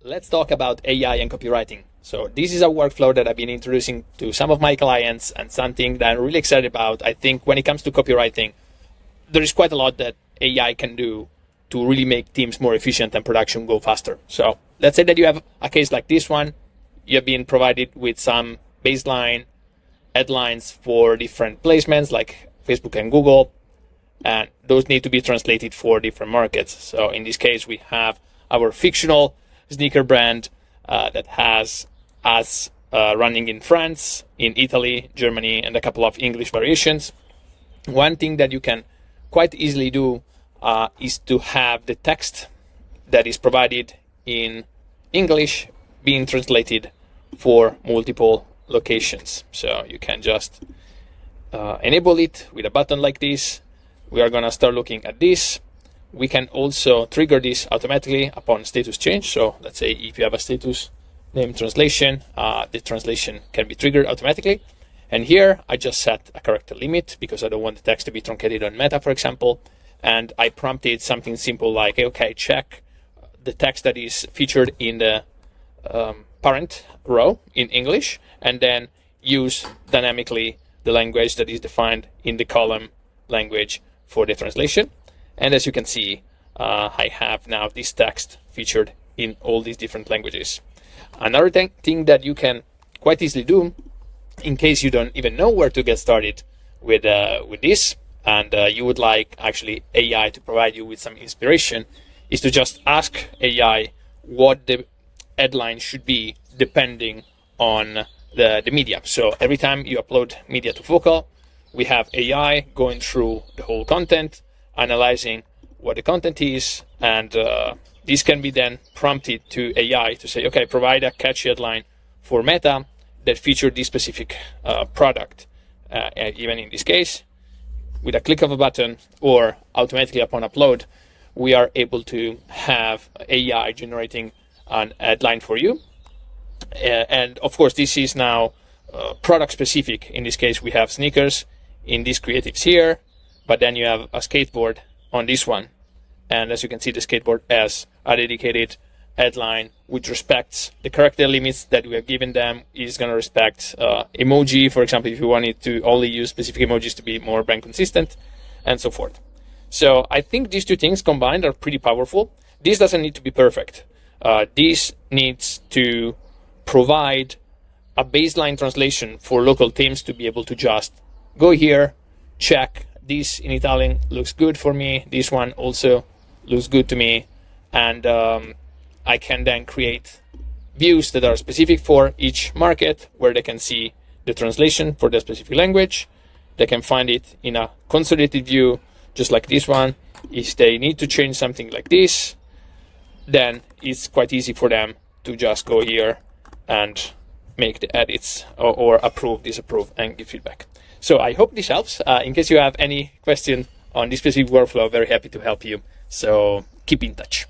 let's talk about AI and copywriting. So this is a workflow that I've been introducing to some of my clients and something that I'm really excited about. I think when it comes to copywriting, there is quite a lot that AI can do to really make teams more efficient and production go faster. So let's say that you have a case like this one. You have been provided with some baseline headlines for different placements like Facebook and Google, and those need to be translated for different markets. So in this case, we have our fictional sneaker brand that has us running in France, in Italy, Germany, and a couple of English variations. One thing that you can quite easily do is to have the text that is provided in English being translated for multiple locations. So you can just enable it with a button like this. We are going to start looking at this. We can also trigger this automatically upon status change. So let's say if you have a status name translation, the translation can be triggered automatically. And here I just set a character limit because I don't want the text to be truncated on Meta, for example. And I prompted something simple like, okay, check the text that is featured in the parent row in English, and then use dynamically the language that is defined in the column language for the translation. And as you can see, I have now this text featured in all these different languages. Another thing that you can quite easily do, in case you don't even know where to get started with this, and you would like actually AI to provide you with some inspiration, is to just ask AI what the headline should be depending on the media. So every time you upload media to Focal, we have AI going through the whole content, analyzing what the content is, and this can be then prompted to AI to say, okay, provide a catchy headline for Meta that featured this specific product. Even in this case, with a click of a button or automatically upon upload, we are able to have AI generating an headline for you. And of course, this is now product specific. In this case, we have sneakers in these creatives here, but then you have a skateboard on this one. And as you can see, the skateboard has a dedicated headline which respects the character limits that we have given them. Is going to respect emoji, for example, if you wanted to only use specific emojis to be more brand consistent, and so forth. So I think these two things combined are pretty powerful. This doesn't need to be perfect. This needs to provide a baseline translation for local teams to be able to just go here, check this in Italian looks good for me, this one also looks good to me, and I can then create views that are specific for each market where they can see the translation for the specific language. They can find it in a consolidated view just like this one. If they need to change something like this, then it's quite easy for them to just go here and make the edits or approve, disapprove, and give feedback. So I hope this helps. In case you have any question on this specific workflow, very happy to help you. So keep in touch.